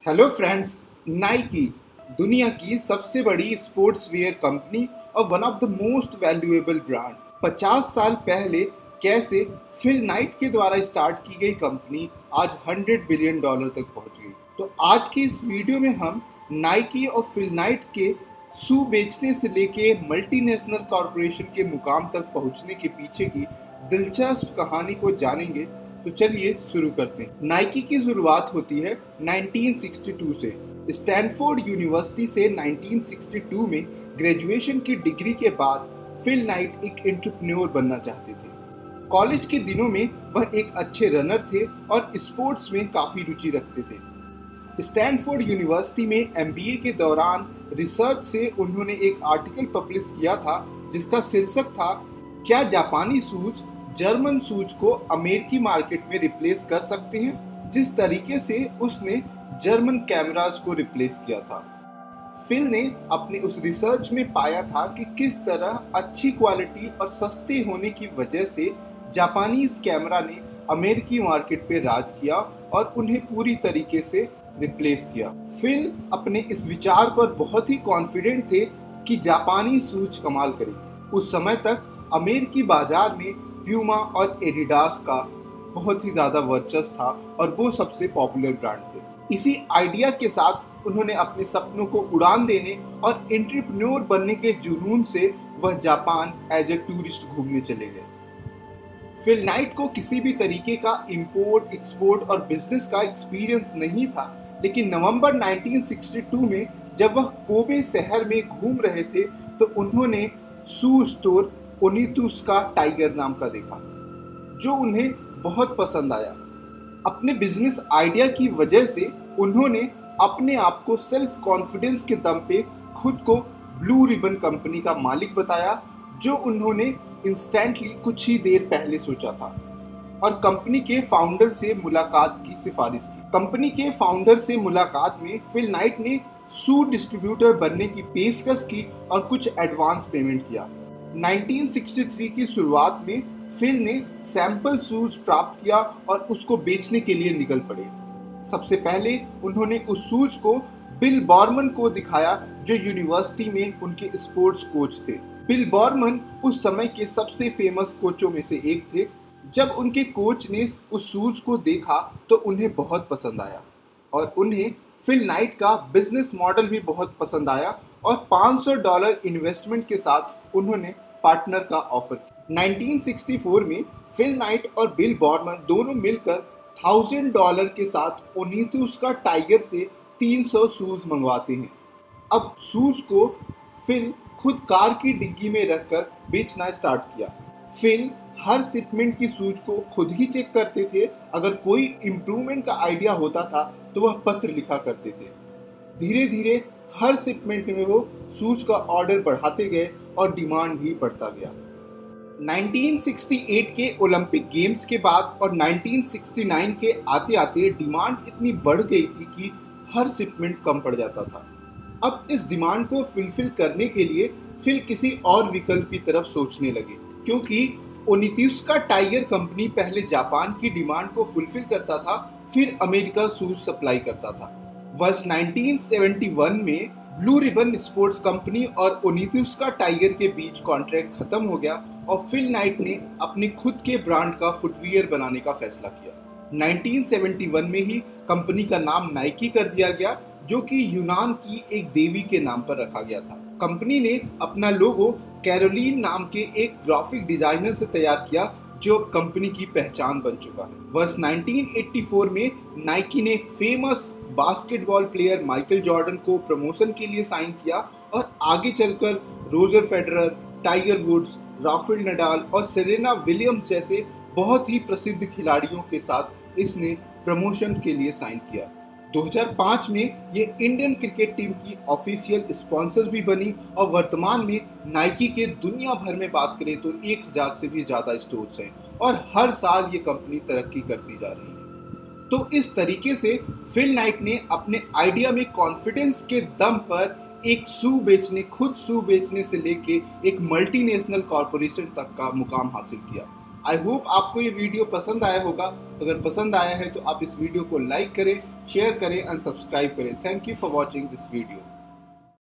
Hello friends, Nike दुनिया की सबसे बड़ी स्पोर्ट्स वेयर कंपनी और one of the most valuable brand. 50 साल पहले कैसे फिल नाइट के द्वारा स्टार्ट की गई कंपनी आज $100 बिलियन तक पहुंच गई। तो आज की इस वीडियो में हम नाइकी और फिल नाइट के शू बेचने से लेके मल्टीनेशनल कॉरपोरेशन के मुकाम तक पहुंचने के पीछे की दिलचस्प कहानी को जानेंगे। तो चलिए शुरू करते हैं। नाइकी की शुरुआत होती है 1962 से। स्टैनफोर्ड यूनिवर्सिटी से 1962 में ग्रेजुएशन की डिग्री के बाद फिल नाइट एक एंटरप्रेन्योर बनना चाहते थे। कॉलेज के दिनों में वह एक अच्छे रनर थे और स्पोर्ट्स में काफ़ी रुचि रखते थे। स्टैनफोर्ड यूनिवर्सिटी में एमबीए के दौरान रिसर्च से उन्होंने एक आर्टिकल पब्लिश किया था जिसका शीर्षक था, क्या जापानी शूज जर्मन शूज को अमेरिकी मार्केट में रिप्लेस कर सकते हैं, जिस तरीके से उसने जर्मन कैमरास को रिप्लेस किया था। फिल ने अपनी उस रिसर्च में पाया था कि किस तरह अच्छी क्वालिटी और सस्ते होने की वजह से जापानीज कैमरा ने अमेरिकी मार्केट पे राज किया और उन्हें पूरी तरीके से रिप्लेस किया। फिल अपने इस विचार पर बहुत ही कॉन्फिडेंट थे कि जापानी शूज कमाल करेंगे। उस समय तक अमेरिकी बाजार में प्यूमा और एडिडास का बहुत ही ज़्यादा वर्चस्व था और वो सबसे पॉपुलर ब्रांड थे। इसी आइडिया के साथ उन्होंने अपने सपनों को उड़ान देने और एंटरप्रेन्योर बनने के जुनून से वह जापान एज ए टूरिस्ट घूमने चले गए। फिल नाइट को किसी भी तरीके का इंपोर्ट, एक्सपोर्ट और बिजनेस का एक्सपीरियंस नहीं था, लेकिन नवंबर 1962 में जब वह कोबे शहर में घूम रहे थे तो उन्होंने शू स्टोर ओनित्सुका टाइगर नाम का देखा, जो उन्हें बहुत पसंद आया। अपने बिजनेस आइडिया की वजह से उन्होंने अपने आप को सेल्फ कॉन्फिडेंस के दम पे खुद को ब्लू रिबन कंपनी का मालिक बताया, जो उन्होंने इंस्टेंटली कुछ ही देर पहले सोचा था, और कंपनी के फाउंडर से मुलाकात की सिफारिश की। कंपनी के फाउंडर से मुलाकात में फिल नाइट ने शू डिस्ट्रीब्यूटर बनने की पेशकश की और कुछ एडवांस पेमेंट किया। 1963 की शुरुआत में फिल ने सैंपल शूज प्राप्त किया और उसको बेचने के लिए निकल पड़े। सबसे पहले उन्होंने उस शूज को बिल बॉर्मन को दिखाया, जो यूनिवर्सिटी में उनके स्पोर्ट्स कोच थे। बिल बॉर्मन उस समय के सबसे फेमस कोचों में से एक थे। जब उनके कोच ने उस शूज को देखा तो उन्हें बहुत पसंद आया और उन्हें फिल नाइट का बिजनेस मॉडल भी बहुत पसंद आया और $500 इन्वेस्टमेंट के साथ उन्होंने पार्टनर का ऑफर किया। 1964 में फिल नाइट और बिल बॉर्मन दोनों मिलकर $1000 के साथ ओनित्सुका टाइगर से 300 शूज मंगवाते हैं। अब शूज को फिल खुद कार की डिग्गी में रखकर बेचना स्टार्ट किया। फिल हर शिपमेंट की शूज को खुद ही चेक करते थे। अगर कोई इम्प्रूवमेंट का आइडिया होता था तो वह पत्र लिखा करते थे। धीरे धीरे हर शिपमेंट में वो शूज का ऑर्डर बढ़ाते गए और डिमांड भी बढ़ता गया। 1968 के ओलंपिक गेम्स के बाद और 1969 के आते आते डिमांड इतनी बढ़ गई थी कि हर शिपमेंट कम पड़ जाता था। अब इस डिमांड को फुलफिल करने के लिए फिल किसी और विकल्प की तरफ सोचने लगे, क्योंकि ओनित्सुका टाइगर कंपनी पहले जापान की डिमांड को फुलफिल करता था, फिर अमेरिका शूज सप्लाई करता था। वर्ष 1971 में ब्लू रिबन स्पोर्ट्स कंपनी और ओनित्सुका टाइगर के बीच कॉन्ट्रैक्ट खत्म हो गया और फिल नाइट ने अपने खुद के ब्रांड का फुटवियर बनाने का फैसला किया। 1971 में ही कंपनी का नाम नाइकी कर दिया गया, जो कि यूनान की एक देवी के नाम पर रखा गया था। कंपनी ने अपना लोगो कैरोलिन नाम के एक ग्राफिक डिजाइनर से तैयार किया, जो कंपनी की पहचान बन चुका है। वर्ष 1984 में नाइकी ने famous basketball player Michael Jordan को प्रमोशन के लिए साइन किया और आगे चलकर Roger Federer, Tiger Woods, Rafael Nadal और सेरेना विलियम्स जैसे बहुत ही प्रसिद्ध खिलाड़ियों के साथ इसने प्रमोशन के लिए साइन किया। 2005 में ये इंडियन क्रिकेट टीम की ऑफिशियल स्पॉन्सर भी बनी और वर्तमान में नाइकी के दुनिया भर में बात करें तो 1000 से भी ज़्यादा स्टोर्स हैं और हर साल ये कंपनी तरक्की करती जा रही है। तो इस तरीके से फिल नाइट ने अपने आइडिया में कॉन्फिडेंस के दम पर एक खुद शू बेचने से लेके एक मल्टीनेशनल कॉरपोरेशन तक का मुकाम हासिल किया। आई होप आपको ये वीडियो पसंद आया होगा। अगर पसंद आया है तो आप इस वीडियो को लाइक करें, शेयर करें एंड सब्सक्राइब करें। Thank you for watching this video.